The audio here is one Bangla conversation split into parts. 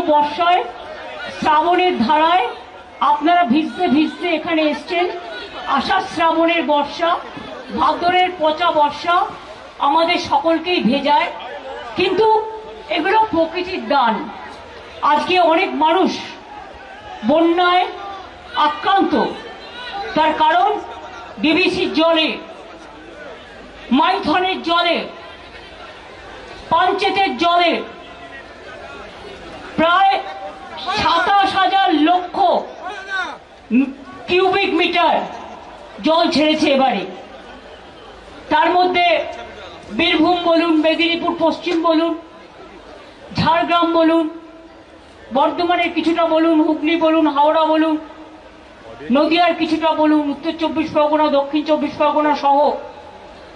বর্ষায় শ্রাবণের ধারায় আপনারা ভিজতে ভিজতে এখানে এসছেন। আষাঢ় শ্রাবণের বর্ষা, ভাদ্রের পচা বর্ষা আমাদের সকলকেই ভেজায়, কিন্তু এগুলো প্রকৃতির দান। আজকে অনেক মানুষ বন্যায় আক্রান্ত, তার কারণ ডিভিসির জলে, মাইথনের জলে, পাঞ্চেতের জলে প্রায় ২৭,০০০ লক্ষ কিউবিক মিটার জল ছেড়েছে এবারে। তার মধ্যে বীরভূম বলুন, মেদিনীপুর পশ্চিম বলুন, ঝাড়গ্রাম বলুন, বর্ধমানের কিছুটা বলুন, হুগলি বলুন, হাওড়া বলুন, নদিয়ার কিছুটা বলুন, উত্তর ২৪ পরগনা, দক্ষিণ ২৪ পরগনা সহ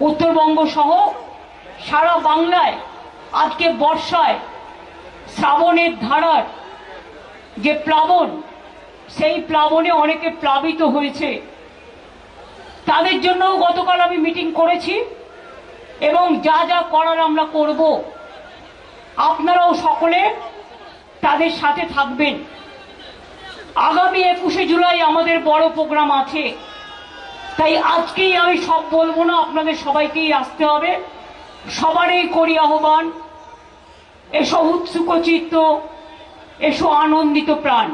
উত্তরবঙ্গ সহ সারা বাংলায় আজকে বর্ষায় শ্রাবণের ধারার যে প্লাবন, সেই প্লাবনে অনেকে প্লাবিত হয়েছে। তাদের জন্যও গতকাল আমি মিটিং করেছি এবং যা যা করার আমরা করব, আপনারাও সকলে তাদের সাথে থাকবেন। আগামী ২১শে জুলাই আমাদের বড় প্রোগ্রাম আছে, তাই আজকেই আমি সব বলবো না, আপনাদের সবাইকেই আসতে হবে। সবারই করি আহ্বান, এসো উৎসুকচিত্ত, এসো আনন্দিত প্রাণ।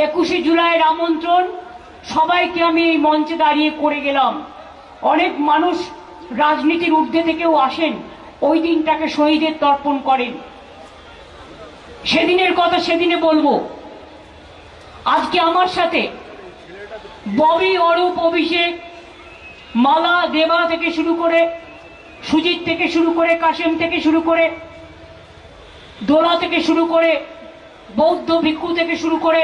২১শে জুলাইয়ের আমন্ত্রণ সবাইকে আমি এই মঞ্চে দাঁড়িয়ে করে গেলাম। অনেক মানুষ রাজনীতির ঊর্ধ্বে থেকেও আসেন, ওই দিনটাকে শহীদের তর্পণ করেন। সেদিনের কথা সেদিনে বলবো। আজকে আমার সাথে ববি, অরূপ, অভিষেক, মালা, দেবা থেকে শুরু করে, সুজিত থেকে শুরু করে, কাশেম থেকে শুরু করে, দোলা থেকে শুরু করে, বৌদ্ধ ভিক্ষু থেকে শুরু করে,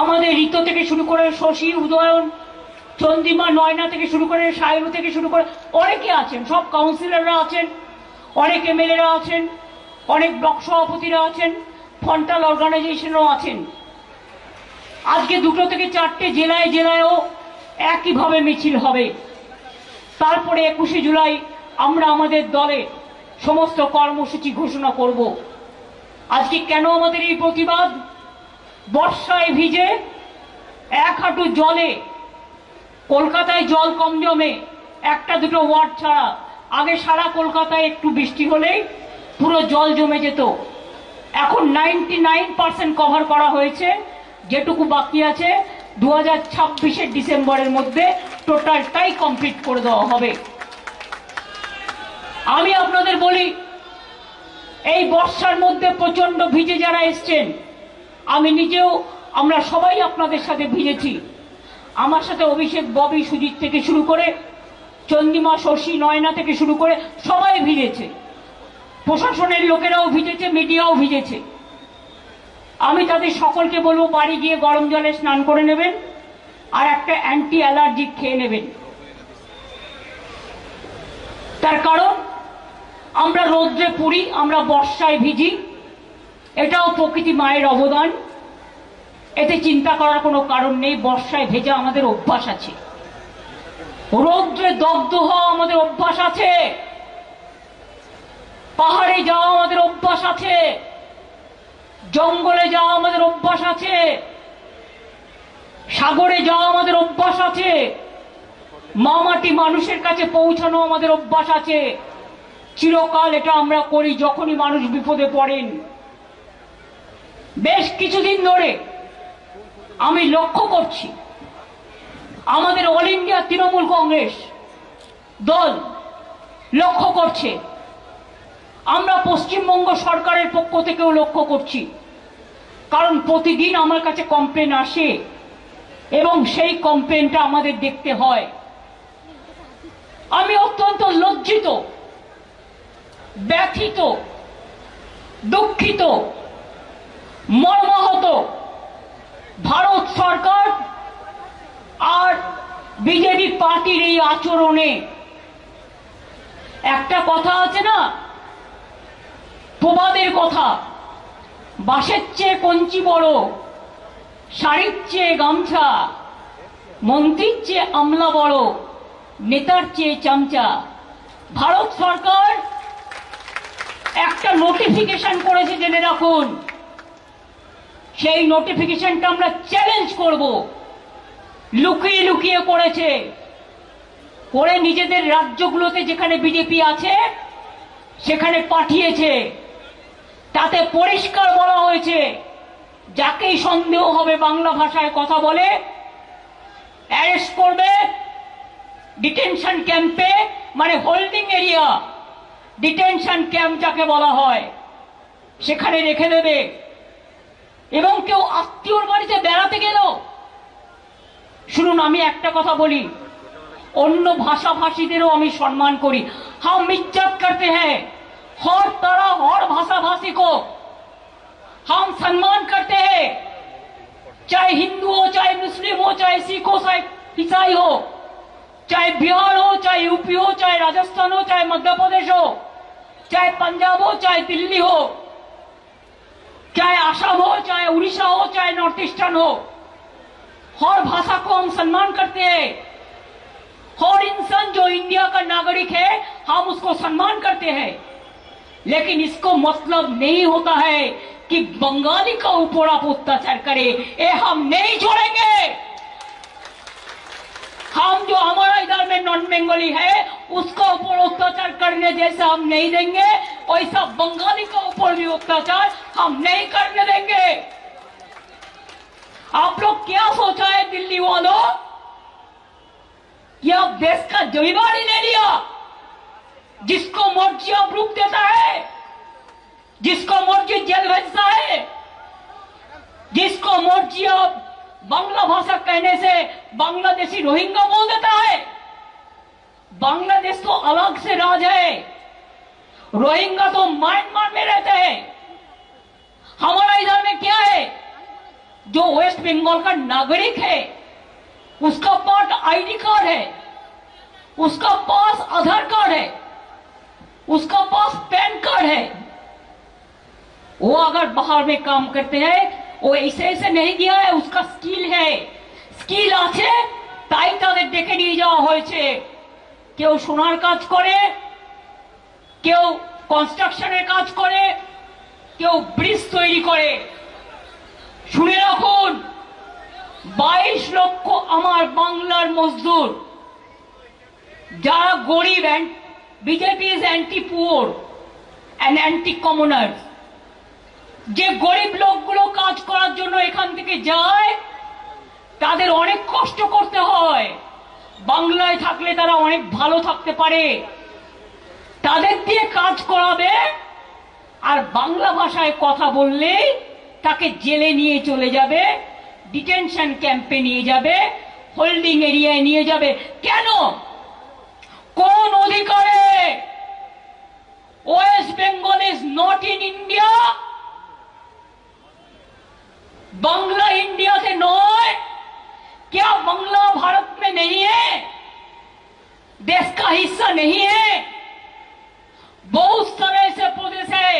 আমাদের ঋত থেকে শুরু করে, শশী, উদয়ন, চন্দ্রিমা, নয়না থেকে শুরু করে, সায়ু থেকে শুরু করে অনেকে আছেন, সব কাউন্সিলররা আছেন, অনেক এমএলএরা আছেন, অনেক ব্লক সভাপতিরা আছেন, ফন্টাল অর্গানাইজেশনও আছেন। আজকে ২টো থেকে ৪টে জেলায় জেলায়ও একইভাবে মিছিল হবে। তারপরে ২১শে জুলাই আমরা আমাদের দলে সমস্ত কর্মসূচি ঘোষণা করব। আজকে কেন আমাদের এই প্রতিবাদ? বর্ষায় ভিজে এক হাঁটু জলে, কলকাতায় জল কম জমে, একটা দুটো ওয়ার্ড ছাড়া। আগে সারা কলকাতায় একটু বৃষ্টি হলেই পুরো জল জমে যেত। এখন 99% কভার করা হয়েছে, যেটুকু বাকি আছে 2026-এর ডিসেম্বরের মধ্যে টোটালটাই কমপ্লিট করে দেওয়া হবে। আমি আপনাদের বলি, এই বর্ষার মধ্যে প্রচন্ড ভিজে যারা এসছেন, আমি নিজেও, আমরা সবাই আপনাদের সাথে ভিজেছি। আমার সাথে অভিষেক, ববি, সুজিত থেকে শুরু করে চন্দ্রিমা, শশী, নয়না থেকে শুরু করে সবাই ভিজেছে। প্রশাসনের লোকেরাও ভিজেছে, মিডিয়াও ভিজেছে। আমি তাদের সকলকে বলবো, বাড়ি গিয়ে গরম জলে স্নান করে নেবেন আর একটা অ্যান্টি অ্যালার্জিক খেয়ে নেবেন। তার কারণ আমরা রৌদ্রে পুড়ি, আমরা বর্ষায় ভিজি, এটাও প্রকৃতি মায়ের অবদান। এতে চিন্তা করার কোনো কারণ নেই। বর্ষায় ভেজা আমাদের অভ্যাস আছে, রৌদ্রে দগ্ধ হওয়া আমাদের অভ্যাস আছে, পাহাড়ে যাওয়া আমাদের অভ্যাস আছে, জঙ্গলে যাওয়া আমাদের অভ্যাস আছে, সাগরে যাওয়া আমাদের অভ্যাস আছে, মামাটি মানুষের কাছে পৌঁছানো আমাদের অভ্যাস আছে। চিরকাল এটা আমরা করি যখনই মানুষ বিপদে পড়েন। বেশ কিছুদিন ধরে আমি লক্ষ্য করছি, আমাদের অল ইন্ডিয়া তৃণমূল কংগ্রেস দল লক্ষ্য করছে, আমরা পশ্চিমবঙ্গ সরকারের পক্ষ থেকেও লক্ষ্য করছি। কারণ প্রতিদিন আমার কাছে কমপ্লেন আসে এবং সেই কমপ্লেনটা আমাদের দেখতে হয়। আমি অত্যন্ত লজ্জিত, ব্যথিত, দুঃখিত, মর্মাহত ভারত সরকার আর বিজেপি পার্টির এই আচরণে। একটা কথা আছে না, প্রবাদের কথা, বাঁশের চেয়ে কঞ্চি বড়, শাড়ির চেয়ে গামছা, মন্ত্রীর চেয়ে আমলা বড়, নেতার চেয়ে চামচা। ভারত সরকার একটা নোটিফিকেশন করেছে, জেনে রাখুন। সেই নোটিফিকেশনটা আমরা চ্যালেঞ্জ করব। লুকিয়ে লুকিয়ে করেছে, করে নিজেদের রাজ্যগুলোতে যেখানে বিজেপি আছে সেখানে পাঠিয়েছে। তাতে পরিষ্কার বলা হয়েছে, যাকেই সন্দেহ হবে বাংলা ভাষায় কথা বলে অ্যারেস্ট করবে, ডিটেনশন ক্যাম্পে, মানে হোল্ডিং এরিয়া, ডিটেনশন ক্যাম্প যাকে বলা হয়, সেখানে রেখে দেবে। এবং কেউ আত্মীয়র বাড়িতে বেড়াতে গেল, শুনুন আমি একটা কথা বলি, অন্য ভাষাভাষীদেরও আমি সম্মান করি। हम इज्जत करते हैं हर तरह हर भाषा भाषी को हम सम्मान करते हैं, चाहे हिंदू हो, चाहे मुस्लिम हो, चाहे सिख हो, चाहे ईसाई हो, चाहे बिहार हो, चाहे यूपी हो, चाहे राजस्थान हो, चाहे मध्य प्रदेश हो, चाहे पंजाब हो, चाहे दिल्ली हो, चाहे आसाम हो, चाहे उड़ीसा हो, चाहे नॉर्थ ईस्टर्न हो, हर भाषा को हम सम्मान करते हैं। हर इंसान जो इंडिया का नागरिक है हम उसको सम्मान करते हैं। लेकिन इसको मतलब नहीं होता है कि बंगाली का ऊपर आप अत्याचार करें, ये हम नहीं छोड़ेंगे। हम जो हमारा इधर में नॉन बंगाली है उसका ऊपर अत्याचार करने जैसा हम नहीं देंगे, वैसा बंगाली का ऊपर भी अत्याचार हम नहीं करने देंगे। आप लोग क्या सोचा है दिल्ली वालों कि आप देश का जमींदारी ले लिया, जिसको मर्जी आप रूप देता है, जिसको मर्जी जेल भेजता है, जिसको मर्जी आप बांग्ला भाषा कहने से बांग्लादेशी रोहिंग्या बोल देता है। बांग्लादेश तो अलग से राज है, रोहिंग्या तो म्यांमार में रहते हैं। हमारा इधर में क्या है, जो वेस्ट बंगाल का नागरिक है उसका पास आईडी कार्ड है, उसका पास आधार कार्ड है, उसका पास पैन कार्ड है। वो अगर बाहर में काम करते हैं वो ऐसे ऐसे नहीं गया है, उसका स्किल है, स्किल আছে তাই তাদের ডেকে নিয়ে যাওয়া হয়েছে। কেউ সোনার কাজ করে, কেউ কনস্ট্রাকশনের কাজ করে, কেউ ব্রিজ তৈরি করে। শুনে রাখুন, 22 লক্ষ আমার বাংলার মজদুর যারা গরিব, BJP is anti poor and anti commoners. যে গরিব লোকগুলো কাজ করার জন্য এখান থেকে যায় তাদের অনেক কষ্ট করতে হয়, বাংলায় থাকলে তারা অনেক ভালো থাকতে পারে। তাদের দিয়ে কাজ করাবে আর বাংলা ভাষায় কথা বললে তাকে জেলে নিয়ে চলে যাবে, ডিটেনশন ক্যাম্পে নিয়ে যাবে, হোল্ডিং এরিয়ায় নিয়ে যাবে। কেন, কোন অধিকারে? West Bengal is not in India, Bangla India से नॉय। क्या बांग्ला भारत में नहीं है, देश का हिस्सा नहीं है? बहुत सारे ऐसे प्रदेश है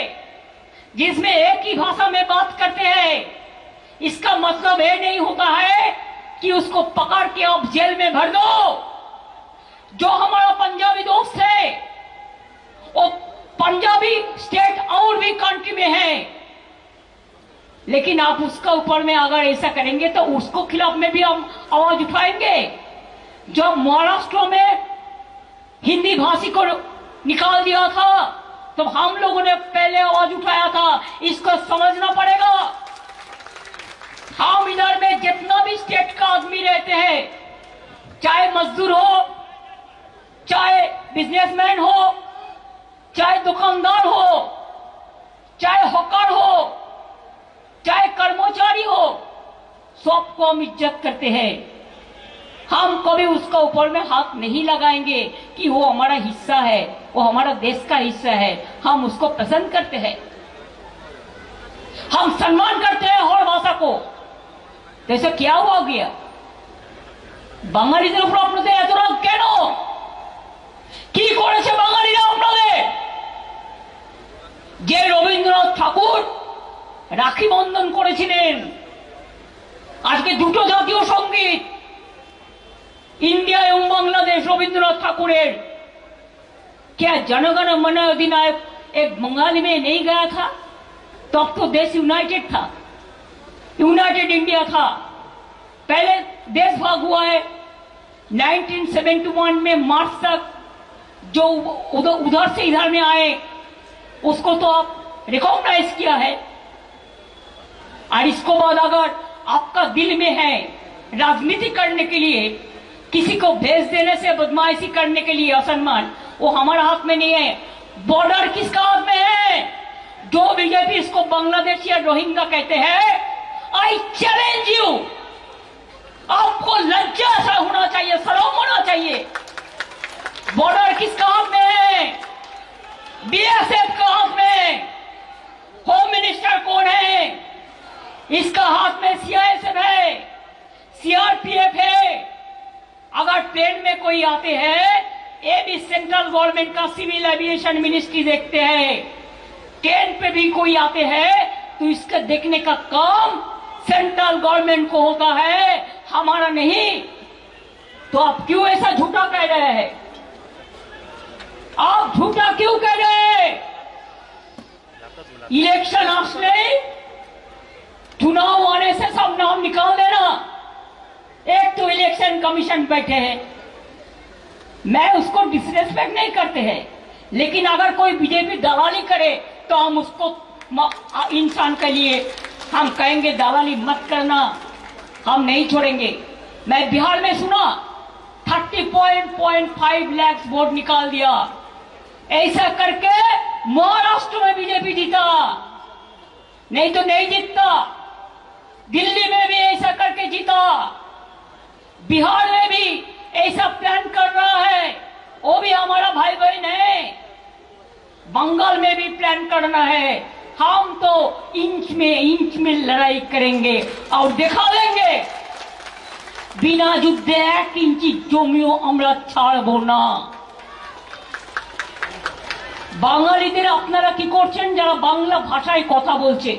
जिसमें एक ही भाषा में बात करते हैं। इसका मतलब ये नहीं होता है कि उसको पकड़ के आप जेल में भर दो। जो हमारा पंजाबी दोस्त है वो पंजाबी स्टेट और भी कंट्री में है, लेकिन आप उसका ऊपर में अगर ऐसा करेंगे तो उसको खिलाफ में भी हम आवाज उठाएंगे। जब महाराष्ट्र में हिंदी भाषी को निकाल दिया था तो हम लोगों ने पहले आवाज उठाया था, इसको समझना पड़ेगा। हम इधर में जितना भी स्टेट का आदमी रहते हैं, चाहे मजदूर हो, चाहे बिजनेसमैन हो, चाहे दुकानदार हो, चाहे हॉकर हो, चाहे कर्मचारी हो, सबको हम इज्जत करते हैं। हम कभी उसका ऊपर में हाथ नहीं लगाएंगे कि वो हमारा हिस्सा है, वो हमारा देश का हिस्सा है। हम उसको पसंद करते हैं, हम सम्मान करते हैं हर भाषा को। तो ऐसा क्या हुआ गया? বাঙালিদের উপর আপনাদের এত রাগ কেন? কি করেছে বাঙালিরা আপনাদের? যে রবীন্দ্রনাথ ঠাকুর রাখি বন্ধন করেছিলেন, আজকে দুটো জাতীয় সঙ্গীত इंडिया एवं बांग्लादेश रवींद्रनाथ ठाकुर क्या जनगण मन अधिनायक एक बंगाली में नहीं गया था, तब तो देश यूनाइटेड था, यूनाइटेड इंडिया था। पहले देश भाग हुआ है 1971 में मार्च तक, जो उधर से इधर में आए उसको तो आप रिकॉग्नाइज किया है। और इसको बाद अगर आपका दिल में है राजनीति करने के लिए, किसी को भेज देने से बदमाशी करने के लिए असम्मान, वो हमारा हाथ में नहीं है। बॉर्डर किसका हाथ में है? जो बीजेपी इसको बांग्लादेश या रोहिंग्या कहते हैं, आई चैलेंज यू, आपको लज्जा सा होना चाहिए, शर्म होना चाहिए। बॉर्डर किसका हाथ में है? बीएसएफ का हाथ में। होम मिनिस्टर कौन है? इसका हाथ में सीआईएसएफ है, सीआरपीएफ है। अगर प्लेन में कोई आते हैं, ये भी सेंट्रल गवर्नमेंट का सिविल एविएशन मिनिस्ट्री देखते हैं। ट्रेन पे भी कोई आते हैं तो इसका देखने का काम सेंट्रल गवर्नमेंट को होता है, हमारा नहीं। तो आप क्यों ऐसा झूठा कह रहे हैं? आप झूठा क्यों कह रहे हैं? इलेक्शन असले चुनाव आने से सब नाम निकाल देना। एक तो इलेक्शन कमीशन बैठे हैं, मैं उसको डिसरेस्पेक्ट नहीं करते हैं, लेकिन अगर कोई बीजेपी दलाली करे तो हम उसको इंसान के लिए हम कहेंगे दलाली मत करना, हम नहीं छोड़ेंगे। मैं बिहार में सुना 30.5 लाख वोट निकाल दिया, ऐसा करके महाराष्ट्र में बीजेपी जीता, नहीं तो नहीं जीतता। दिल्ली में भी ऐसा करके जीता, बिहार में भी ऐसा प्लान कर रहा है, वो भी हमारा भाई बहन है। बंगाल में भी प्लान करना है। हम तो इंच में लड़ाई करेंगे और दिखा देंगे, बिना युद्धे 1 इंची जमिও আমরা ছাড়বো না। বাঙালিদের আপনারা কি করছেন যারা বাংলা ভাষায় কথা বলছে?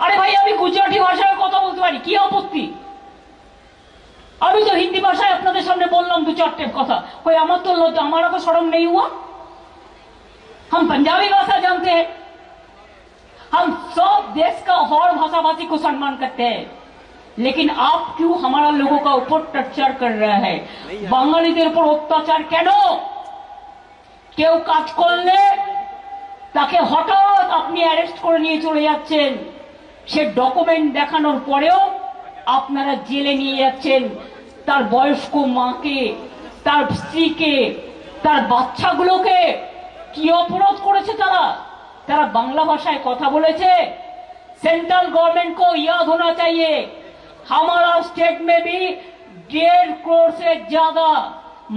আরে ভাই, আমি গুজরাটি ভাষায় কথা বলতে পারি, কি আপত্তি? আমি তো হিন্দি ভাষায় আপনাদের সামনে বললাম 2-4 কথা, कोई আমার তো লজ্জা, हमारा को शर्म नहीं हुआ? हम पंजाबी भाषा जानते हैं, हम सब देश का और भाषा भाषी को सम्मान करते हैं, लेकिन आप क्यों हमारा लोगों का ऊपर टर्चर कर रहे हैं? बांगालीদের উপর অত্যাচার কেন? কেউ কাজ করলে তাকে হঠাৎ আপনি অ্যারেস্ট করে নিয়ে চলে যাচ্ছেন, সে ডকুমেন্ট দেখানোর পরেও আপনারা জেলে নিয়ে যাচ্ছেন তার বয়স্ক মাকে, তার স্ত্রীকে, তার বাচ্চাগুলোকে। কি অপরাধ করেছে তারা? তারা বাংলা ভাষায় কথা বলেছে। सेंट्रल गवर्नमेंट को याद होना चाहिए, हमारा स्टेट में भी 1.5 करोड़ से ज्यादा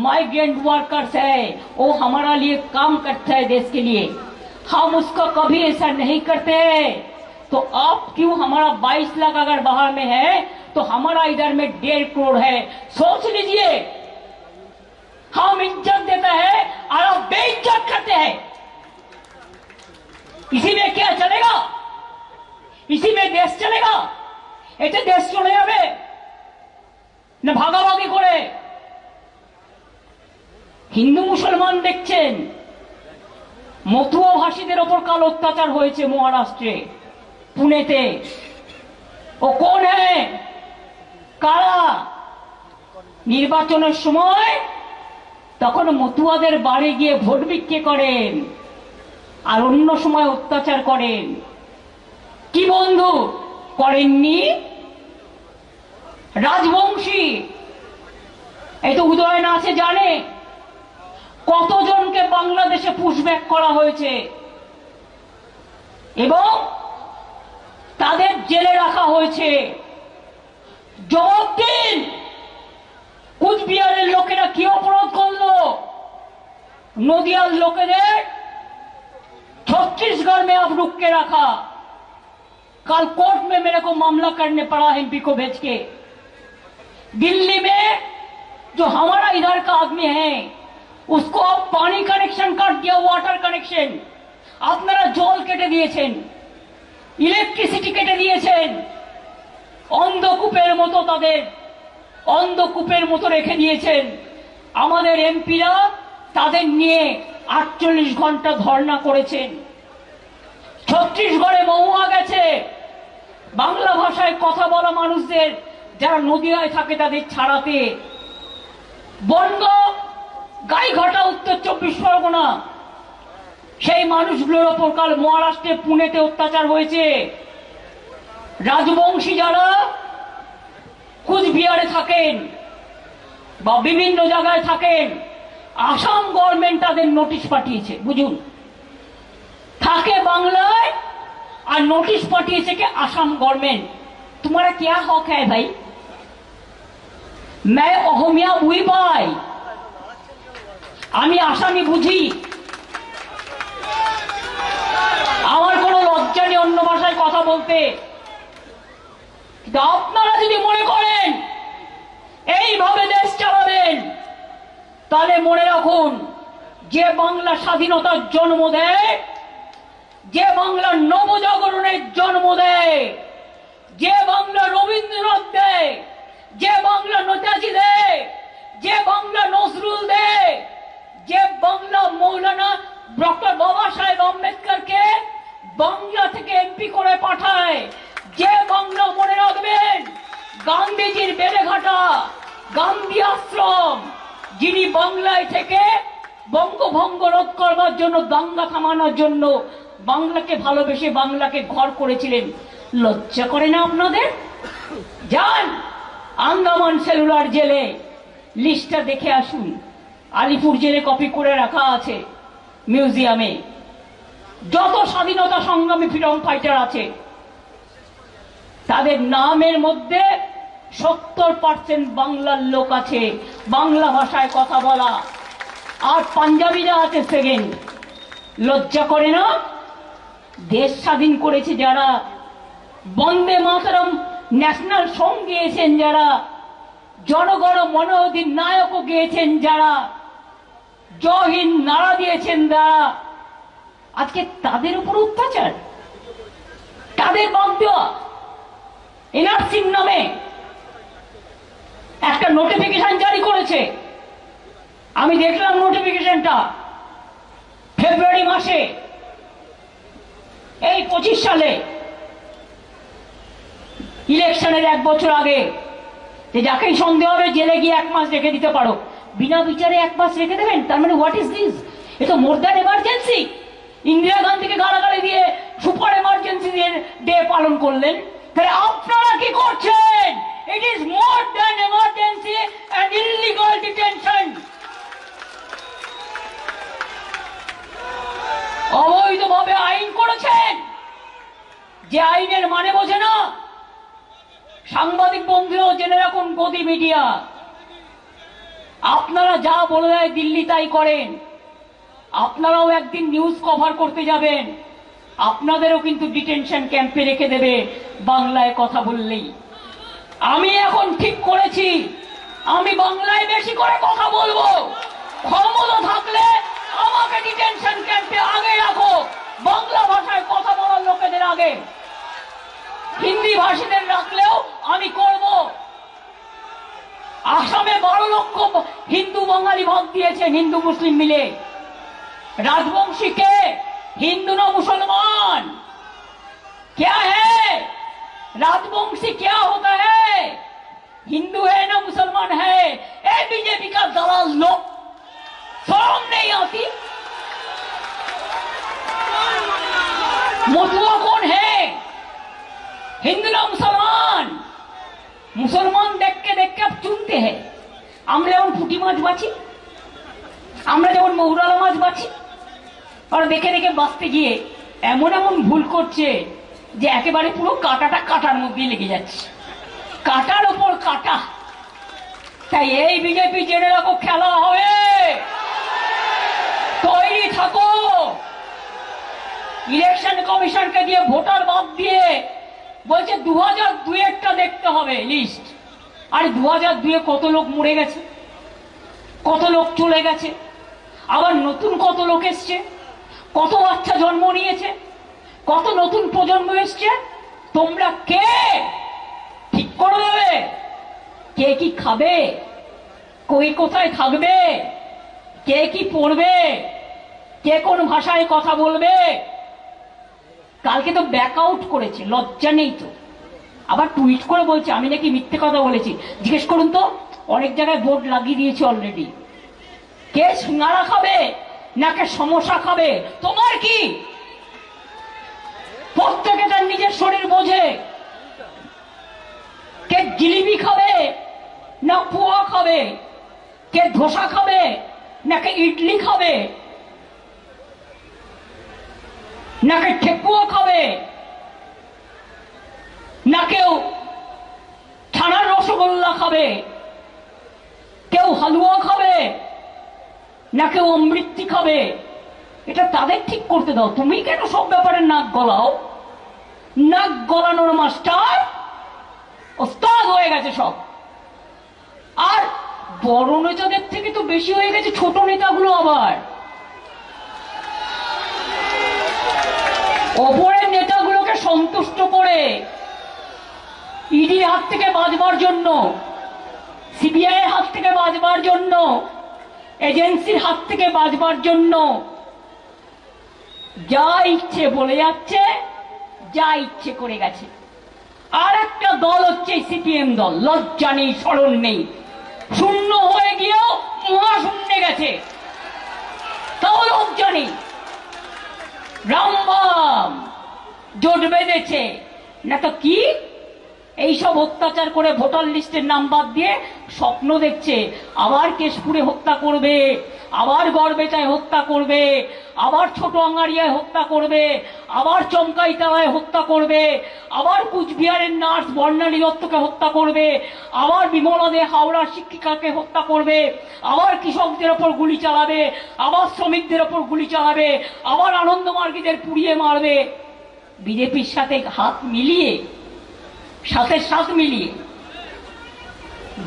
माइग्रेंट वर्कर्स है, वो हमारा लिए काम करता है देश के लिए। हम उसका कभी ऐसा नहीं करते हैं। तो आप क्यों, हमारा 22 लाख अगर बाहर में है तो हमारा इधर में 1.5 करोड़ है। सोच लीजिए, हम इज्जत देते हैं और आप बेइज्जत करते हैं। इसी में क्या चलेगा? इसी में देश चलेगा? এতে দেশ চলে যাবে না ভাগাভাগি করে? হিন্দু মুসলমান দেখছেন, মতুয়া ভাষীদের ওপর কাল অত্যাচার হয়েছে মহারাষ্ট্রে, পুনেতে। ও কোন হ্যাঁ? কারা? নির্বাচনের সময় তখন মতুয়াদের বাড়ি গিয়ে ভোট বিক্রি করেন আর অন্য সময় অত্যাচার করেন। কি বন্ধু করেননি? রাজবংশী এই তো উদয়ন আছে, জানে কতজনকে বাংলাদেশে পুশব্যাক করা হয়েছে এবং তাদের জেলে রাখা হয়েছে। জবাব দিন, কুচবিহারের লোকেরা কি অপরাধ করলো? নদিয়ার লোকেদের छत्तीसगढ़ में अब रुक के रखा। कल कोर्ट में मेरे को मामला करने पड़ा एमपी को भेज के। दिल्ली में जो हमारा इधर का आदमी है उसको अब पानी कनेक्शन काट दिया, वाटर कनेक्शन। আপনারা জল কেটে দিয়েছেন, ইলেকট্রিসিটি কেটে দিয়েছেন, অন্ধকূপের মতো তাদের অন্ধকূপের মতো রেখে দিয়েছেন। আমাদের এমপিরা তাদের নিয়ে 48 ঘন্টা ধর্ণা করেছেন। ছত্তিশগড়ে মহুয়া গেছে বাংলা ভাষায় কথা বলা মানুষদের, যারা নদিয়ায় থাকে তাদের ছাড়াতে। বনগ, গাইঘাটা, উত্তর 24 পরগনা, সেই মানুষগুলোর ওপর কাল মহারাষ্ট্রে পুনেতে অত্যাচার হয়েছে। রাজবংশী যারা কুচবিহারে থাকেন বা বিভিন্ন জায়গায় থাকেন, আসাম গভর্নমেন্ট তাদের নোটিশ পাঠিয়েছে। বুঝুন, থাকে বাংলায় আর নোটিশ পাঠিয়েছে কে? আসাম गवर्नमेंट। तुम्हारा क्या हक है भाई? मैं অহমিয়া বুঝি পাই, আমি আসামি বুঝি, আমার কোনো লজ্জা নেই অন্য ভাষায় কথা বলতে। কিন্তু আপনারা যদি মনে করেন এইভাবে দেশ চালাবেন, তাহলে মনে রাখুন, যে বাংলা স্বাধীনতার জন্ম দেয়, যে বাংলা নবজাগরণের জন্ম দেয়, যে বাংলা রবীন্দ্রনাথ দেয়, যে বাংলা নেতাজি দেয়, যে বাংলা নজরুল দেয়, যে বাংলা মৌলানা ডক্টর বাবা সাহেব আম্বেদকরকে বাংলা থেকে এমপি করে পাঠায়, যে বাংলা, মনে রাখবেন, গান্ধীজির বেড়েঘাটা গান্ধী আশ্রম, যিনি বাংলায় থেকে বঙ্গভঙ্গ রোধ করবার জন্য, দাঙ্গা থামানোর জন্য বাংলাকে ভালোবেসে বাংলাকে ঘর করেছিলেন। লজ্জা করে না আপনাদের? যান আন্দামান সেলুলার জেলে, লিস্টটা দেখে আসুন। আলিপুর জেলে কপি করে রাখা আছে মিউজিয়ামে। যত স্বাধীনতা সংগ্রামী ফ্রিডম ফাইটার আছে, তাদের নামের মধ্যে 70% বাংলার লোক আছে, বাংলা ভাষায় কথা বলা, আর পাঞ্জাবিরা আছে সেকেন্ড। লজ্জা করে না? দেশ স্বাধীন করেছে যারা, বন্দে মাতরম ন্যাশনাল সং গেয়েছেন যারা, জনগণ মন অধিনায়ক গেয়েছেন যারা, জয় হিন্দ নারা দিয়েছেন যারা, আজকে তাদের উপর অত্যাচার, তাদের বাদ দেওয়া। এনআরসির নামে একটা নোটিফিকেশন জারি করেছে, আমি দেখলাম নোটিফিকেশনটা ফেব্রুয়ারি মাসে, এই 25 সালে ইলেকশনের 1 বছর আগে, যে যাকেই সন্দেহ হবে জেলে গিয়ে 1 মাস রেখে দিতে পারো। বিনা বিচারে 1 মাস রেখে দেবেন? তার মানে হোয়াট ইজ দিস? এ তো মোর দ্যান এমার্জেন্সি। ইন্দিরা গান্ধীকে গালাগালি দিয়ে সুপার এমার্জেন্সি ডে পালন করলেন। তাহলে আপনারা কি করছেন? It is more than emergency and illegal detention. অবৈধভাবে আইন করেছেন, যে আইনের মানে বোঝে না। সাংবাদিক বন্ধুরাও জেনে রাখুন, গদি মিডিয়া, আপনারা যা বলে দেয় দিল্লি তাই করেন। আপনারাও একদিন নিউজ কভার করতে যাবেন, আপনাদেরও কিন্তু ডিটেনশন ক্যাম্পে রেখে দেবে বাংলায় কথা বললেই। আমি এখন ঠিক করেছি, আমি বাংলায় বেশি করে কথা বলবো। ক্ষমতা থাকলে আমাকে ডিটেনশন ক্যাম্পে আগে রাখো, বাংলা ভাষায় কথা বলার লোকেদের আগে। হিন্দি ভাষীদের রাখলেও আমি করব। আসামে 12 লক্ষ হিন্দু বাঙালি ভাগ দিয়েছেন, হিন্দু মুসলিম মিলে। राजवंशी के हिंदू ना मुसलमान क्या है? राजवंशी क्या होता है? हिंदू है ना मुसलमान है? ए बीजेपी का दलाल लोग, शर्म नहीं आती? मथुआ कौन है? हिंदू ना मुसलमान? मुसलमान देख के अब चुनते हैं। আমরা যেমন পুঁটি মাছ বাছি, আমরা যেমন মৌরালা মাছ বাছি, আর দেখে দেখে বাঁচতে গিয়ে এমন এমন ভুল করছে যে একেবারে পুরো কাঁটাটা কাঁটার মধ্যে লেগে যাচ্ছে, কাঁটার ওপর কাঁটা। তাই এই বিজেপি জেনে রাখো, খেলা হবে, তৈরি থাকো। ইলেকশন কমিশনকে দিয়ে ভোটার বাদ দিয়ে বলছে 2002-এরটা দেখতে হবে লিস্ট। আর 2002-এ কত লোক মরে গেছে, কত লোক চলে গেছে, আবার নতুন কত লোক এসছে, কত বাচ্চা জন্ম নিয়েছে, কত নতুন প্রজন্ম এসছে। তোমরা কে ঠিক করে দেবে কে কি খাবে, কই কোথায় থাকবে, কে কি পড়বে, কে কোন ভাষায় কথা বলবে? কালকে তো ব্যাক আউট করেছে, লজ্জা নেই তো। আবার টুইট করে বলছে আমি নাকি মিথ্যে কথা বলেছি। জিজ্ঞেস করুন তো, অনেক জায়গায় বোর্ড লাগিয়ে দিয়েছে অলরেডি। কে সিঙ্গারা খাবে নাকি সমোসা খাবে তোমার কি? প্রত্যেকে তার নিজের শরীর বোঝে। কে জিলিপি খাবে না পোহা খাবে, কে ধোসা খাবে নাকি ইডলি খাবে, নাকি ঠেকুয়া খাবে, না কেউ ছানার রসগোল্লা খাবে, কেউ হালুয়া খাবে, না কেউ অমৃতি খাবে, এটা তাদের ঠিক করতে দাও। তুমি কেন সব ব্যাপারে নাক গলাও? নাক গলানোর মাস্টার ওস্তাদ হয়ে গেছে সব। আর বড় নেতাদের থেকে তো বেশি হয়ে গেছে ছোট নেতাগুলো। আবার ওপরের নেতাগুলোকে সন্তুষ্ট করে ইডির হাত থেকে বাঁচবার জন্য, সিবিআই এর হাত থেকে বাঁচবার জন্য, এজেন্সির হাত থেকে বাঁচবার জন্য যা ইচ্ছে বলে যাচ্ছে, যা ইচ্ছে করে গেছে। আর একটা দল হচ্ছে সিপিএম দল, লজ্জা নেই, স্মরণ নেই, শূন্য হয়ে গিয়েও মহাশূন্যে গেছে, তাও লজ্জা নেই। রামবাম জোট বেঁধেছে না তো কি, এইসব অত্যাচার করে ভোটার লিস্টের নাম বাদ দিয়ে স্বপ্ন দেখছে আবার কেশপুরে হত্যা করবে, আবার গড়বেতায় হত্যা করবে, আবার ছোট আঙ্গারিয়ায় হত্যা করবে, আবার চমকাইতায় হত্যা করবে, আবার কুচবিহারের নার্স বর্ণালী দত্তকে হত্যা করবে, আবার বিমলা দে হাওড়ার শিক্ষিকাকে হত্যা করবে, আবার কৃষকদের ওপর গুলি চালাবে, আবার শ্রমিকদের ওপর গুলি চালাবে, আবার আনন্দমার্গীদের পুড়িয়ে মারবে। বিজেপির সাথে হাত মিলিয়ে, সাথে সাথ মিলিয়ে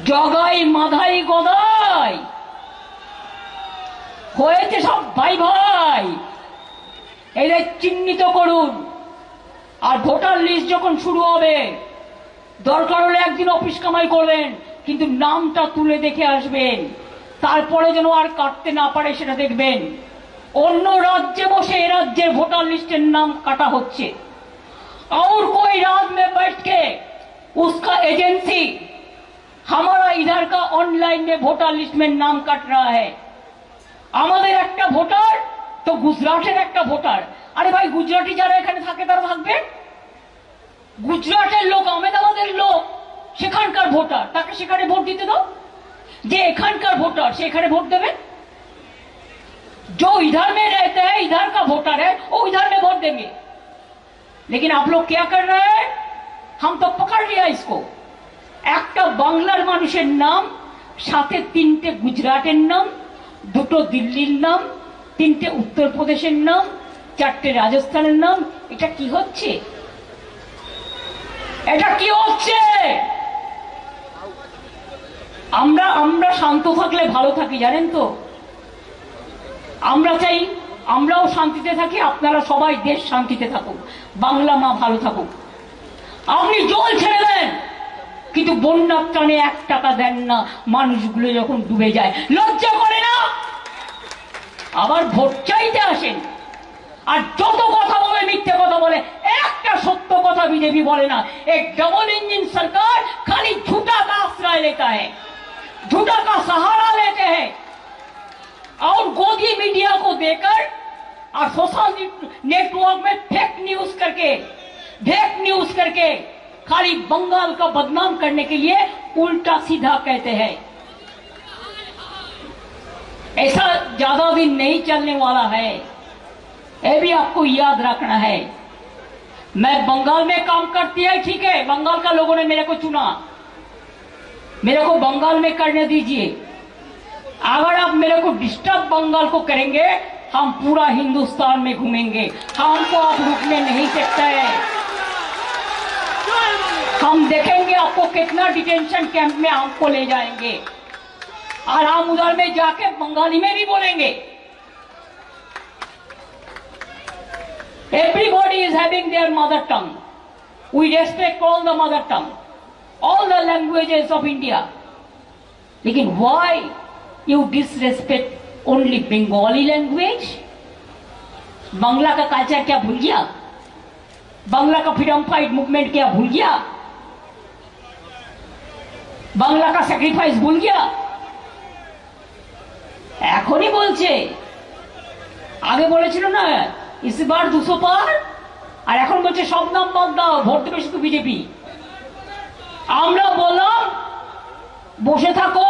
জগাই মাধাই গদাই হয়েছে সব ভাই ভাই। এদের চিহ্নিত করুন। আর ভোটার লিস্ট যখন শুরু হবে, দরকার হলে একদিন অফিস কামাই করবেন, কিন্তু নামটা তুলে দেখে আসবেন, তারপরে যেন আর কাটতে না পারে সেটা দেখবেন। অন্য রাজ্যে বসে এ রাজ্যের ভোটার লিস্টের নাম কাটা হচ্ছে। और कोई रात में बैठ के उसका एजेंसी हमारा इधर का ऑनलाइन में वोटर लिस्ट में नाम काट रहा है। আমাদের একটা ভোটার তো গুজরাটের একটা ভোটার। আরে ভাই, গুজরাটি যারা এখানে থাকে তারা থাকবে, গুজরাটের লোক, আহমেদাবাদের লোক সেখানকার ভোটার, তাকে সেখানে ভোট দিতে দাও। যে এখানকার ভোটার সে এখানে ভোট দেবে। जो इधर में रहते हैं, इधर का वोटर है, वो इधर में वोट देंगे। लेकिन आप लोग क्या कर रहे हैं? हम तो पकड़ लिया इसको। একটা বাংলার মানুষের নাম, সাথে তিনটে গুজরাটের নাম, দুটো দিল্লির নাম, তিনটে উত্তরপ্রদেশের নাম, চারটে রাজস্থানের নাম। এটা কি হচ্ছে? এটা কি হচ্ছে? আমরা শান্ত থাকলে ভালো থাকি, জানেন তো। আমরা চাই আমরাও শান্তিতে থাকি, আপনারা সবাই দেশ শান্তিতে থাকুক, বাংলা মা ভালো থাকুক। আপনি জল ছেড়ে দেন, কিন্তু বন্যার টানে 1 টাকা দেন না, মানুষগুলো যখন ডুবে যায় লজ্জা করে না? আবার ভোট চাইতে আসেন, আর যত কথা বলে, মিথ্যে কথা বলে, একটা সত্য কথা বিজেপি বলে না। एक डबल इंजन सरकार खाली झूठा का आश्रय लेता है, झूठा का सहारा लेते हैं, और गोदी मीडिया को देकर और सोशल नेटवर्क में फेक न्यूज करके खाली बंगाल का बदनाम करने के लिए उल्टा सीधा कहते हैं। ऐसा ज्यादा दिन नहीं चलने वाला है, ये भी आपको याद रखना है। मैं बंगाल में काम करती है, ठीक है, बंगाल का लोगों ने मेरे को चुना, मेरे को बंगाल में करने दीजिए। अगर आप मेरे को डिस्टर्ब बंगाल को करेंगे, हम पूरा हिंदुस्तान में घूमेंगे, हमको आप रुकने नहीं सकते हैं। हम देखेंगे आपको कितना डिटेंशन कैंप में हमको ले जाएंगे, और हम उधर में जाके बंगाली में भी बोलेंगे। Everybody is having their mother tongue. We respect all the mother tongue, all the languages of India. लेकिन why you disrespect only Bengali language? Bangla का कल्चर क्या भूल गया? बांग्ला का फ्रीडम फाइट मूवमेंट क्या भूल गया? बांग्ला का सैक्रिफाइस भूल गया? एखोनी बोलছে, আগে বলেছিল না इस बार 200 पार, আর এখন বলছে সব নাম বাদ দাও, ভোট দেবে শুধু বিজেপি। আমরা বললাম বসে থাকো,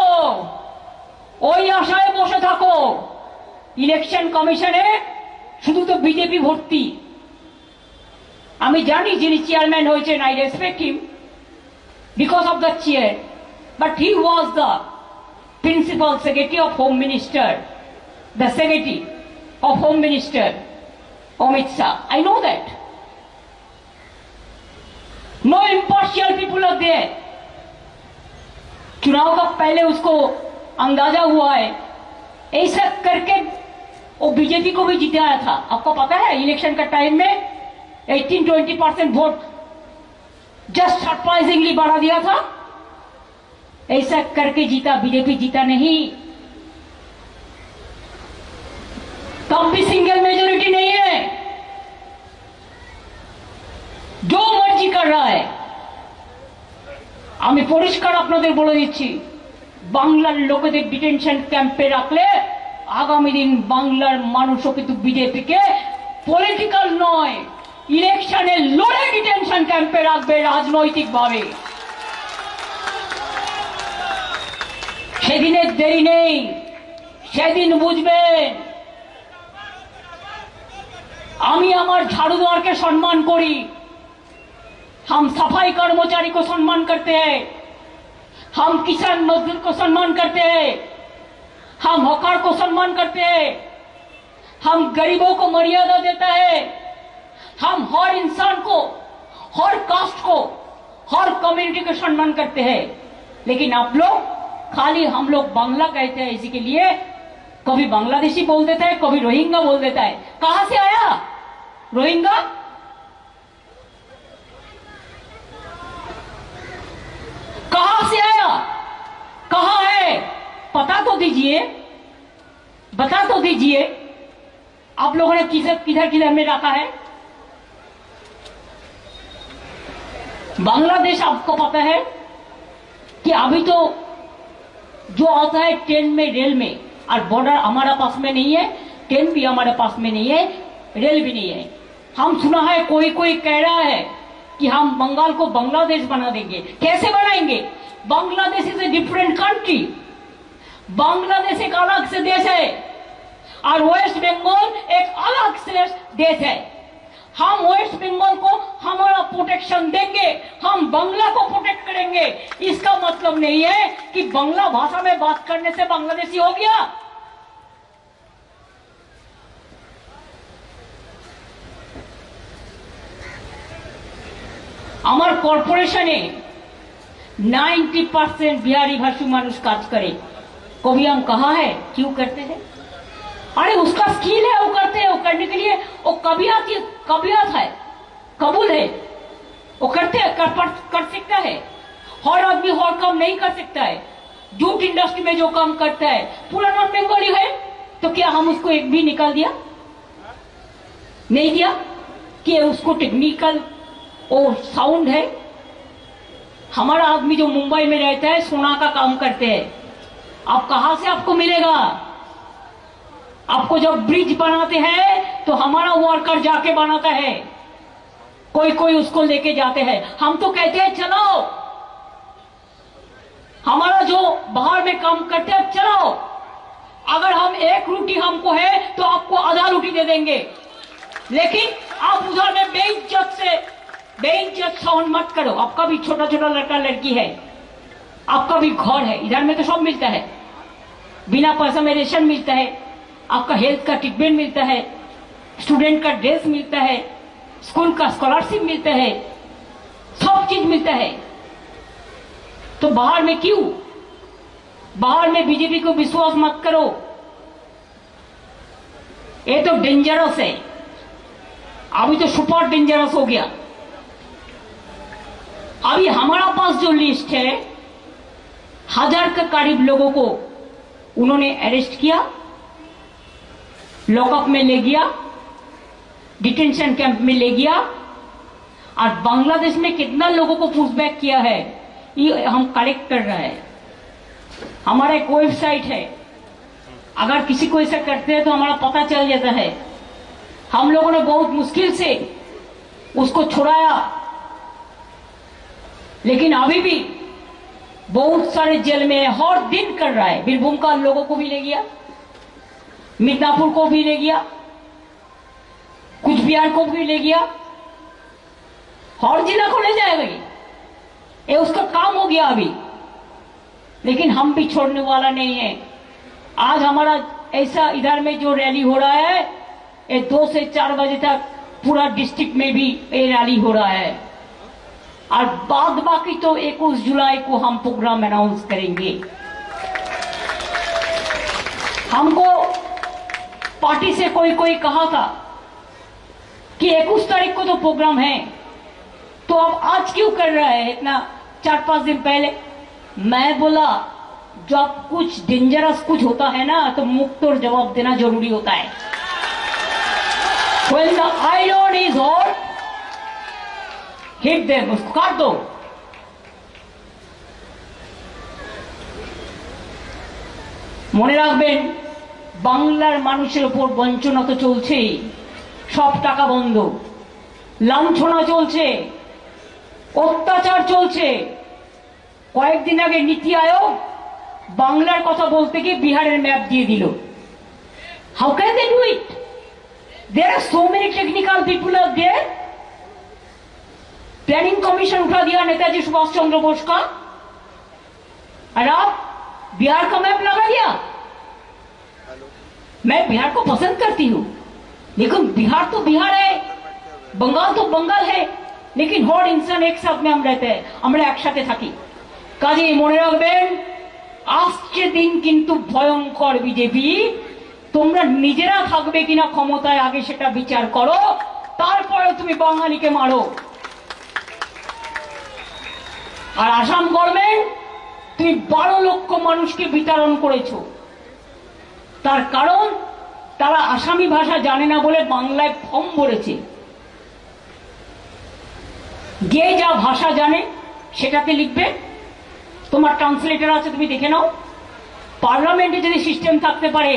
ওই আশায় বসে থাকো, ইলেকশন কমিশনে শুধু তো বিজেপি ভর্তি। আমি জানি যিনি চেয়ারম্যান হয়েছেন, I respect him because of the chair, but he was the principal secretary of home minister, the secretary of Home Minister Amit Shah. I know that. No impartial people are there. चुनाव का पहले उसको अंदाजा हुआ है, ऐसा करके वो बीजेपी को भी जिताया था। आपको पता है इलेक्शन का टाइम में 18-20% वोट जस्ट सरप्राइजिंगली बढ़ा दिया था। ऐसा करके जीता, बीजेपी जीता नहीं। तब भी सिंगल मेजोरिटी नहीं है, जो मर्जी कर रहा है। আমি পরিষ্কার আপনাদের বলে দিচ্ছি, বাংলার লোকেদের ডিটেনশন ক্যাম্পে রাখলে আগামী দিন বাংলার মানুষও কিন্তু বিজেপিকে পলিটিক্যাল নয়, ইলেকশনে লড়ে ডিটেনশন ক্যাম্পে রাখবে রাজনৈতিকভাবে। সেদিনের দেরি নেই, সেদিন বুঝবেন। আমি আমার झाड़ूदार सम्मान करी, हम सफाई कर्मचारी को सम्मान करते हैं, हम किसान मजदूर को सम्मान करते हैं, हम हकार को सम्मान करते हैं, हम गरीबों को मर्यादा देता है, हम हर इंसान को, हर कास्ट को, हर कम्युनिटी को सम्मान करते हैं। लेकिन आप लोग खाली हम लोग बांग्ला कहते हैं, इसी के लिए कभी बांग्लादेशी बोल देता है, कभी रोहिंग्या बोल देता है। कहां से आया रोहिंग्या? कहां से आया, कहां है, पता तो दीजिए, बता तो दीजिए। आप लोगों ने किधर किधर में रखा है? बांग्लादेश आपको पता है कि अभी तो जो आता है ट्रेन में, रेल में, और बॉर्डर हमारा पास में नहीं है, ट्रेन भी हमारे पास में नहीं है, रेल भी नहीं है। हम सुना है कोई कोई कह रहा है कि हम बंगाल को बांग्लादेश बना देंगे। कैसे बनाएंगे? Bangladesh is a different country, Bangladesh एक अलग से देश है और वेस्ट बंगाल एक अलग से देश है। हम वेस्ट बंगाल को हमारा प्रोटेक्शन देंगे, हम बांग्ला को प्रोटेक्ट करेंगे। इसका मतलब नहीं है कि बांग्ला भाषा में बात करने से बांग्लादेशी हो गया। আমার কর্পোরেশনে 90% बिहारी भाषी मानुष काज करे। कभी हम कहा है क्यों करते हैं? अरे उसका स्किल है, वो करते हैं, वो करने के लिए वो कबियत है, कबूल है, वो करते हैं, कर सकता है। हर आदमी हर काम नहीं कर सकता है। जूट इंडस्ट्री में जो काम करता है पूरा नॉन बंगाली है, तो क्या हम उसको एक भी निकाल दिया? नहीं दिया कि उसको टेक्निकल वो साउंड है। हमारा आदमी जो मुंबई में रहता है, सोना का काम करते हैं, अब कहां से आपको मिलेगा? आपको जब ब्रिज बनाते हैं तो हमारा वर्कर जाके बनाता है, कोई कोई उसको लेके जाते हैं। हम तो कहते हैं चलो, हमारा जो बाहर में काम करते हैं चलो, अगर हम एक रोटी हमको है तो आपको आधा रोटी दे देंगे। लेकिन आप उधर में बेइज्जत साउंड मत करो। आपका भी छोटा छोटा लड़का लड़की है, आपका भी घर है, इधर में तो सब मिलता है, बिना पैसा में रेशन मिलता है, आपका हेल्थ का ट्रीटमेंट मिलता है, स्टूडेंट का ड्रेस मिलता है, स्कूल का स्कॉलरशिप मिलता है, सब चीज मिलता है। तो बाहर में क्यों? बाहर में बीजेपी को विश्वास मत करो, ये तो डेंजरस है, अभी तो सुपर डेंजरस हो गया। अभी हमारा पास जो लिस्ट है, 1000 के करीब लोगों को उन्होंने अरेस्ट किया, लॉकअप में ले गया, डिटेंशन कैंप में ले गया, और बांग्लादेश में कितना लोगों को पुशबैक किया है ये हम कलेक्ट कर रहे हैं। हमारा एक वेबसाइट है, अगर किसी को ऐसा करते हैं तो हमारा पता चल जाता है। हम लोगों ने बहुत मुश्किल से उसको छुड़ाया, लेकिन अभी भी बहुत सारे जेल में हर दिन कर रहा है। बीरभूम का लोगों को भी ले गया, मिदनापुर को भी ले गया, कुछ बिहार को भी ले गया, हर जिला को ले जाएगा। ये उसका काम हो गया अभी, लेकिन हम भी छोड़ने वाला नहीं है। आज हमारा ऐसा इधर में जो रैली हो रहा है, ये 2 से 4 बजे तक पूरा डिस्ट्रिक्ट में भी ये रैली हो रहा है, और बाद बाकी तो 21 जुलाई को हम प्रोग्राम अनाउंस करेंगे। हमको पार्टी से कोई कहा था कि 21 तारीख को तो प्रोग्राम है, तो अब आज क्यों कर रहा है इतना 4-5 दिन पहले। मैं बोला जब कुछ डेंजरस कुछ होता है ना तो मुक्त और जवाब देना जरूरी होता है। When the iron is hot, hit them, उसको काट दो। মনে রাখবেন বাংলার মানুষের উপর বঞ্চনা তো চলছেই, সব টাকা বন্ধ, লাঞ্ছনা চলছে, অত্যাচার চলছে। কয়েকদিন আগে নীতি আয়োগ বাংলার কথা বলতে গিয়ে বিহারের ম্যাপ দিয়ে দিল। How can they do it? There are so many technical people are there. Planning commission उठा दिया नेताजी सुभाष चंद्र बोस का, और आप बिहार का मैप लगा दिया। मैं बिहार को पसंद करती हूँ, लेकिन बिहार तो बिहार है, बंगाल तो बंगाल है, लेकिन हर इंसान एक साथ में हम रहते हैं, আমরা একসাথে থাকি। কাজেই মনে রাখবেন আসছে দিন কিন্তু ভয়ঙ্কর। বিজেপি তোমরা নিজেরা থাকবে কিনা ক্ষমতায় আগে সেটা বিচার করো, তারপরে তুমি বাঙালিকে মারো। আর আসাম গভর্নমেন্ট তুমি 12 লক্ষ মানুষকে বিতরণ করেছো, তার কারণ তারা আসামি ভাষা জানে না বলে বাংলায় ফর্ম ভরেছে। যে যা ভাষা জানে সেটাতে লিখবে, তোমার ট্রান্সলেটর আছে তুমি দেখে নাও। পার্লামেন্টে যদি সিস্টেম থাকতে পারে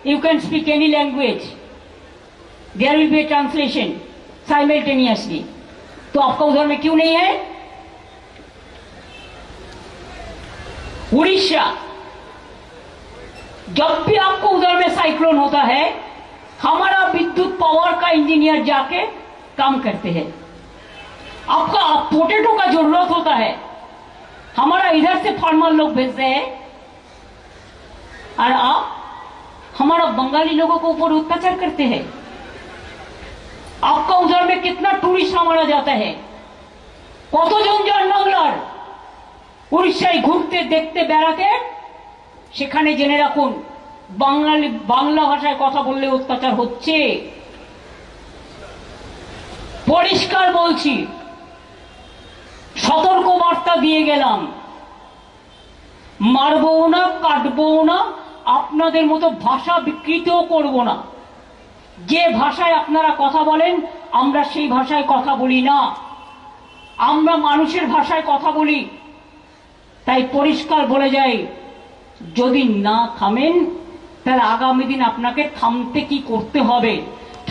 you can speak any language, there will be a translation simultaneously, तो आपका उधर में क्यों नहीं है? उड़ीसा, जब भी आपको उधर में साइक्लोन होता है हमारा विद्युत पावर का इंजीनियर जाके काम करते हैं। आपका पोटैटो का जरूरत होता है, हमारा इधर से फार्मर लोग भेजते हैं, और आप हमारा बंगाली लोगों को ऊपर अत्याचार करते हैं। आपका उधर में कितना टूरिस्ट हमारा जाता है, কতজন যান বাংলার উড়িষ্যায় ঘুরতে দেখতে বেড়াতে, সেখানে জেনে রাখুন বাংলা ভাষায় কথা বললে অত্যাচার হচ্ছে। পরিষ্কার বলছি, সতর্ক বার্তা দিয়ে গেলাম, মারবো না, কাটবো না, আপনাদের মতো ভাষা বিকৃতও করব না। যে ভাষায় আপনারা কথা বলেন আমরা সেই ভাষায় কথা বলি না, আমরা মানুষের ভাষায় কথা বলি। তাই পরিষ্কার বলে যাই, যদি না থামেন তাহলে আগামী দিন আপনাকে থামতে কি করতে হবে,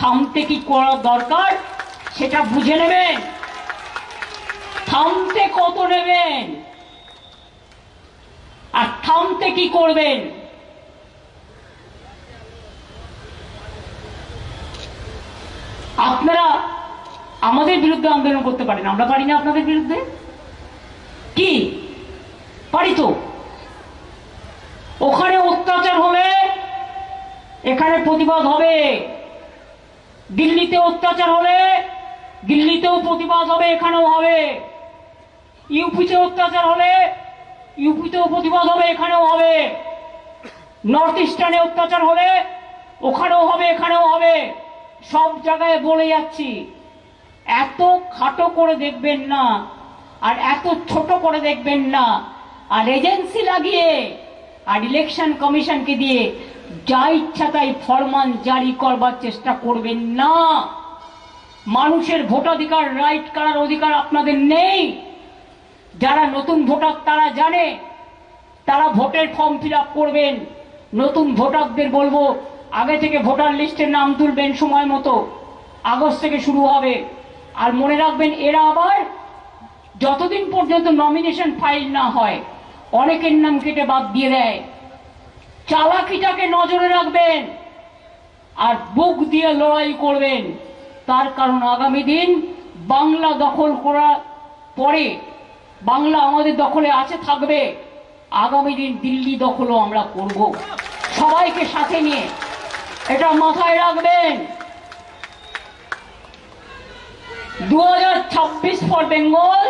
থামতে কি করা দরকার সেটা বুঝে নেবেন। থামতে কত নেবেন আর থামতে কি করবেন। আপনারা আমাদের বিরুদ্ধে আন্দোলন করতে পারেন, আমরা পারি না আপনাদের বিরুদ্ধে? কি পারি তো। ওখানে অত্যাচার হলে এখানে প্রতিবাদ হবে, দিল্লিতে অত্যাচার হলে দিল্লিতেও প্রতিবাদ হবে, এখানেও হবে। ইউপিতে অত্যাচার হলে ইউপিতেও প্রতিবাদ হবে, এখানেও হবে। নর্থ ইস্টার্নে অত্যাচার হলে ওখানেও হবে, এখানেও হবে। সব জায়গায় বলে যাচ্ছি, এত খাটো করে দেখবেন না আর এত ছোট করে দেখবেন না, আর এজেন্সি লাগিয়ে আর ইলেকশন কমিশনকে দিয়ে যা ইচ্ছা তাই ফরমান জারি করবার চেষ্টা করবেন না। মানুষের ভোটাধিকার, রাইট করার অধিকার আপনাদের নেই। যারা নতুন ভোটার তারা জানে, তারা ভোটের ফর্ম ফিল আপ করবেন। নতুন ভোটারদের বলবো, আগে থেকে ভোটার লিস্টের নাম তুলবেন, সময় মতো আগস্ট থেকে শুরু হবে। আর মনে রাখবেন, এরা আবার যতদিন পর্যন্ত নমিনেশন ফাইল না হয় অনেকের নাম কেটে বাদ দিয়ে দেয়। চালাকিটাকে নজরে রাখবেন আর বুক দিয়ে লড়াই করবেন। তার কারণ আগামী দিন বাংলা দখল করার পরে, বাংলা আমাদের দখলে আছে, থাকবে। আগামী দিন দিল্লি দখলও আমরা করব, সবাইকে সাথে নিয়ে। এটা মাথায় রাখবেন। 2026 ফর বেঙ্গল,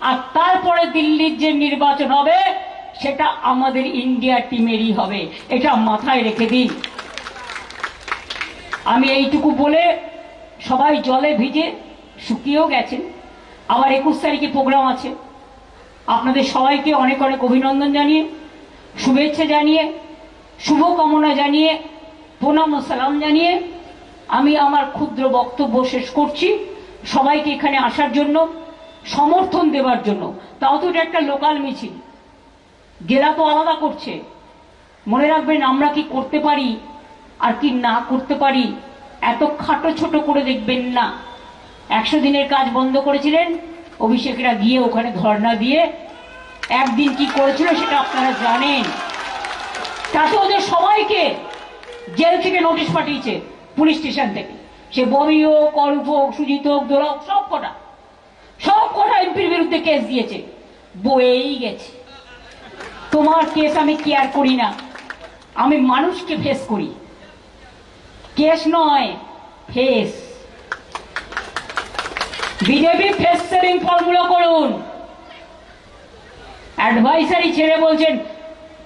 আর তারপরে দিল্লির যে নির্বাচন হবে সেটা আমাদের ইন্ডিয়া টিমেরই হবে। এটা মাথায় রেখে দিন। আমি এইটুকু বলে, সবাই জলে ভিজে শুকিয়েও গেছেন। আবার 21 তারিখে প্রোগ্রাম আছে। আপনাদের সবাইকে অনেক অনেক অভিনন্দন জানিয়ে, শুভেচ্ছা জানিয়ে, শুভকামনা জানিয়ে, প্রণাম ও সালাম জানিয়ে আমি আমার ক্ষুদ্র বক্তব্য শেষ করছি। সবাইকে এখানে আসার জন্য, সমর্থন দেওয়ার জন্য। তাও তো এটা একটা লোকাল মিছিল, জেলা তো আলাদা করছে। মনে রাখবেন, আমরা কি করতে পারি আর কি না করতে পারি এত খাটো ছোট করে দেখবেন না। 100 দিনের কাজ বন্ধ করেছিলেন, অভিষেকরা গিয়ে ওখানে ধর্ণা দিয়ে একদিন কি করেছিল সেটা আপনারা জানেন। তাতে ওদের সবাইকে জেল থেকে নোটিশ পাঠিয়েছে, পুলিশ স্টেশন থেকে। সে ববি হোক, অরূপ হোক, সুজিত হোক, দোলা হোক, সব কটা এমপির বিরুদ্ধে কেস দিয়েছে, বয়েই গেছে। তোমার কেস আমি কেয়ার করি না, আমি মানুষকে ফেস করি, কেস নয় face. BJP face saving formula করুন। অ্যাডভাইসারি ছেড়ে বলছেন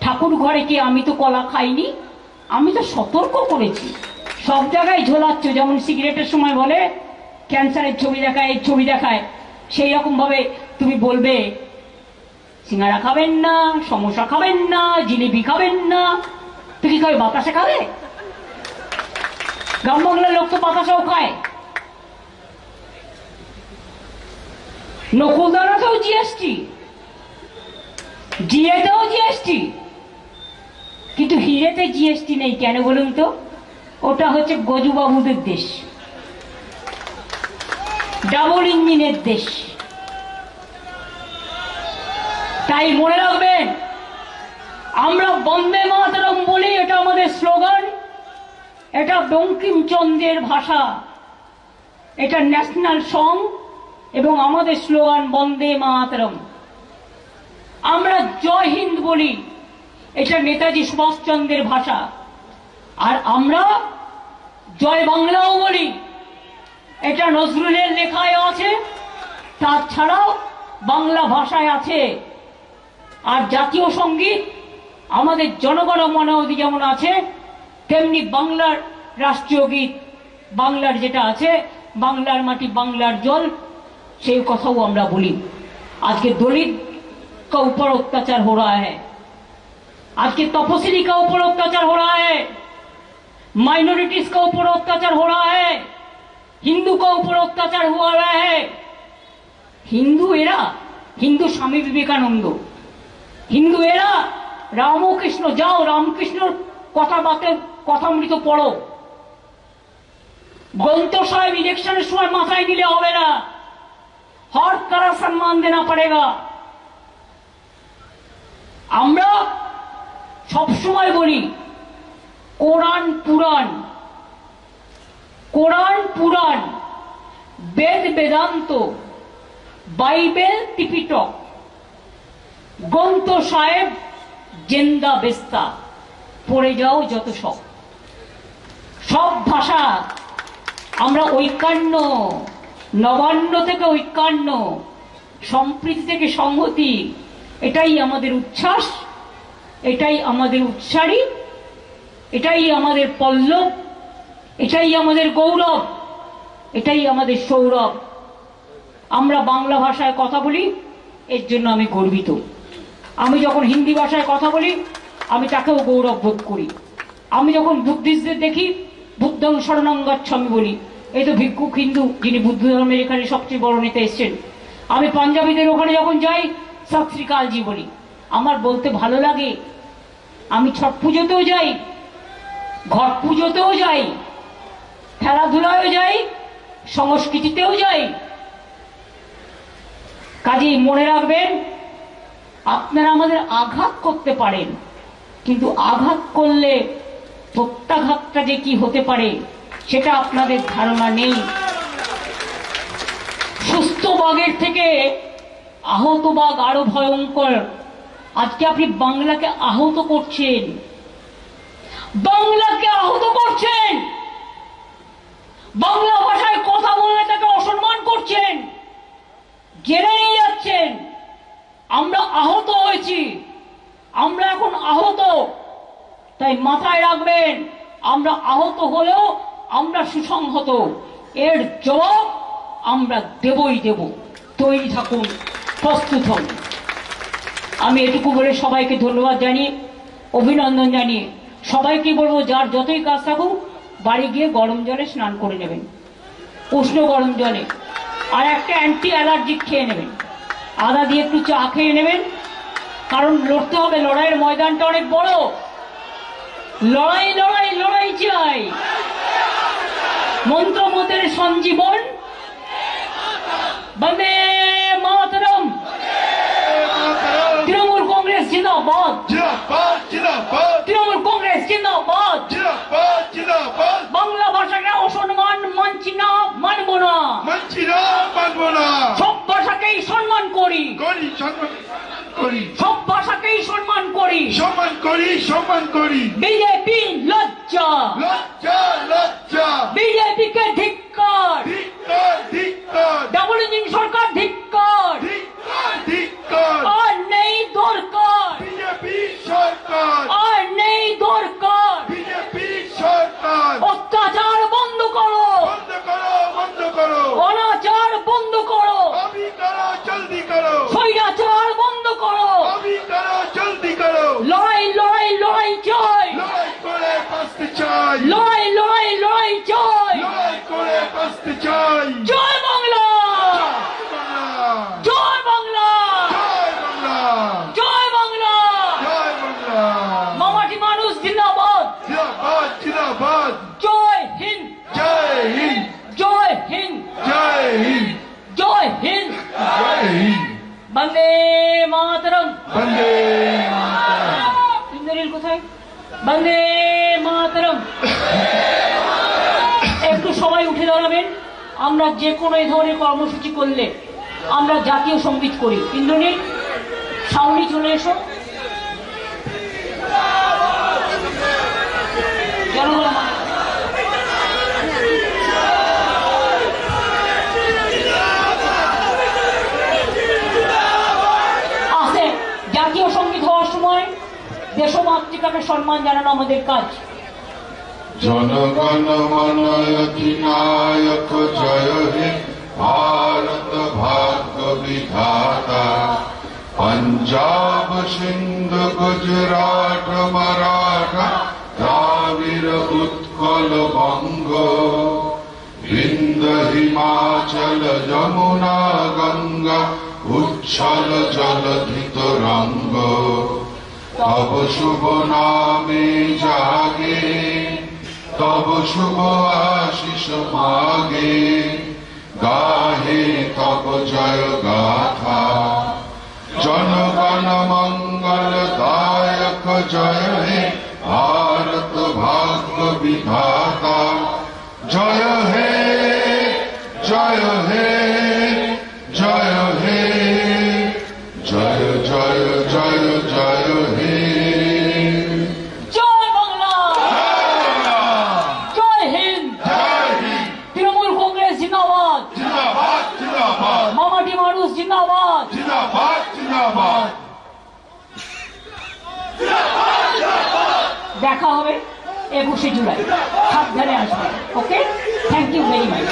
ঠাকুর ঘরে কি আমি তো কলা খাইনি, আমি তো সতর্ক করেছি। সব জায়গায় ঝোলাচ্ছ, যেমন সিগারেটের সময় বলে ক্যান্সারের ছবি দেখায়, এই ছবি দেখায়, সেই রকম ভাবে তুমি বলবে সিঙ্গারা খাবেন না, সমোসা খাবেন না, জিলিপি খাবেন না। তো কি খাবে? বাতাসা খাবে? গ্রাম বাংলার লোক তো বাতাসাও খায়। নকুলদানাতেও জিএসটি, জিএতেও জিএসটি, কিন্তু হিরেতে জিএসটি নেই। কেন বলুন তো? ওটা হচ্ছে গজুবাবুদের দেশ, ডাবল ইঞ্জিনের দেশ। তাই মনে রাখবেন, আমরা বন্দে মাতরম বলি, এটা আমাদের স্লোগান, এটা বঙ্কিমচন্দ্রের ভাষা, এটা ন্যাশনাল সং এবং আমাদের স্লোগান বন্দে মাতরম। আমরা জয় হিন্দ বলি, এটা নেতাজি সুভাষচন্দ্রের ভাষা। আর আমরা জয় বাংলাও বলি, এটা নজরুলের লেখায় আছে, তাছাড়াও বাংলা ভাষায় আছে। আর জাতীয় সঙ্গীত আমাদের জনগণ মন অধি যেমন আছে, তেমনি বাংলার রাষ্ট্রীয় গীত বাংলার যেটা আছে, বাংলার মাটি বাংলার জল, সেই কথাও আমরা বলি। আজকে दलित का ऊपर अत्याचार हो रहा है, आज के तपस्वी का ऊपर अत्याचार हो रहा है, माइनॉरिटीज का ऊपर अत्याचार हो रहा है, हिंदू का ऊपर अत्याचार हुआ है। Hindu era, Hindu Swami Vivekananda, Hindu era Ramakrishna. जाओ रामकृष्ण কথামৃত পড়ো। ग्रंथ साहेब इलेक्शन समय माथाय निले होबे ना, हर तरह सम्मान देना पड़ेगा। আমরা সব সময় বলি কোরআন পুরাণ, কোরআন পুরাণ, বেদ বেদান্ত, বাইবেল ত্রিপিটক, গ্রন্থ সাহেব জেন্দা বেস্তা, পড়ে যাও যত সব। সব ভাষা আমরা ঐক্যান্য, নবান্ন থেকে ঐক্যান্য, সম্প্রীতি থেকে সংহতি, এটাই আমাদের উচ্ছ্বাস, এটাই আমাদের উৎসারী, এটাই আমাদের পল্লব, এটাই আমাদের গৌরব, এটাই আমাদের সৌরভ। আমরা বাংলা ভাষায় কথা বলি, এর জন্য আমি গর্বিত। আমি যখন হিন্দি ভাষায় কথা বলি, আমি তাকেও গৌরব বোধ করি। আমি যখন বুদ্ধিস্টদের দেখি, বুদ্ধং শরণং গচ্ছামি বলি, এই তো ভিক্ষুক হিন্দু, যিনি বুদ্ধ ধর্মের এখানে সবচেয়ে বড় নেতা এসছেন। আমি পাঞ্জাবিদের ওখানে যখন যাই সত শ্রী কালজি বলি, আমার বলতে ভালো লাগে। আমি ছট পুজোতেও যাই, ঘট পুজোতেও যাই, খেলাধুলায়ও যাই, সংস্কৃতিতেও যাই। কাজেই মনে রাখবেন, আপনারা আমাদের আঘাত করতে পারেন, কিন্তু আঘাত করলে প্রত্যাঘাতটা যে কি হতে পারে সেটা আপনাদের ধারণা নেই। সুস্থ বাঘের থেকে আহত বাঘ আরো ভয়ঙ্কর। আজকে আপনি বাংলাকে আহত করছেন, বাংলাকে আহত করছেন, বাংলা ভাষায় কথা বললে তাকে অসম্মান করছেন, জেনে নিয়ে যাচ্ছেন। আমরা আহত হয়েছি, আমরা এখন আহত। তাই মাথায় রাখবেন, আমরা আহত হলেও আমরা সুসংহত। এর জবাব আমরা দেবই দেব। তৈরি থাকুন, প্রস্তুত হন। আমি এটুকু বলে সবাইকে ধন্যবাদ জানিয়ে, অভিনন্দন জানিয়ে সবাইকে বলবো, যার যতই কাজ থাকুক বাড়ি গিয়ে গরম জলে স্নান করে নেবেন, উষ্ণ গরম জলে, আর একটা অ্যান্টি অ্যালার্জিক খেয়ে নেবেন, আদা দিয়ে একটু চা খেয়ে নেবেন। কারণ লড়তে হবে, লড়াইয়ের ময়দানটা অনেক বড়। লড়াই লড়াই লড়াই চাই, মন্ত্রমতের সঞ্জীবন, বন্দে মাতরম। তৃণমূল কংগ্রেস জিন্দাবাদ, তৃণমূল কংগ্রেস জিন্দাবাদ। বাংলা ভাষাকে অসম্মান মানছি না, মানব না, সব ভাষাকেই সম্মান করি, সব ভাষাকেই সম্মান করি, সম্মান করি। বিজেপি লজ্জা, বিজেপিকে ধিক্কার, ডাবল ইঞ্জিন সরকার ধিক্কার, আর নেই দরকার, আর নেই দরকার। অত্যাচার বন্ধ করো, অনাচার বন্ধ করো, স্বৈরাচার বন্ধ করো, লড়াই লড়াই লড়াই চাই, লড়াই লড়াই লড়াই চাই। জয় বাংলা, জয় বাংলা, জয় বাংলা। মামাটি মানুষ জিন্দাবাদ, জয় হিন্দ, জয় হিন্দ, জয় হিন্দ। বন্দে মাতরম, ইন্দ্রিল কোথায়? বন্দে মাতরম। একটু সবাই উঠে দাঁড়াবেন। আমরা যে কোনো এই ধরনের কর্মসূচি করলে আমরা জাতীয় সঙ্গীত করি। ইন্দ্রনীল, সাউনি চলে এসো। জনগণ আসে, জাতীয় সঙ্গীত হওয়ার সময় দেশমাতৃকাকে সম্মান জানানো আমাদের কাজ। জনগণ মন অধিনায়ক জয় হে ভারত ভাগ্য বিধাতা, পঞ্জাব সিন্ধ গুজরাট মারাঠা দ্রাবিড় উৎকল বঙ্গ, বিন্দ হিমাচল যমুনা গঙ্গা উচ্ছল জলধি তরঙ্গ, তব শুভ নামে জাগে, তব শুভ আশিস মাগে, গাহে তব জয় গাথা। জনগণ মঙ্গল দায়ক জয় হে ভারত ভাগ্য বিধাতা, জয় হে, জয় হে, জয় হে, জয় জয় জয় জয় হে। জয় বাংলা, জয় হিন্দ, তৃণমূল কংগ্রেস জিন্দাবাদ, মামাটি মানুষ জিন্দাবাদ। দেখা হবে 21শে জুলাই, সাবধানে আসবেন। ওকে, থ্যাংক ইউ ভেরি মাচ।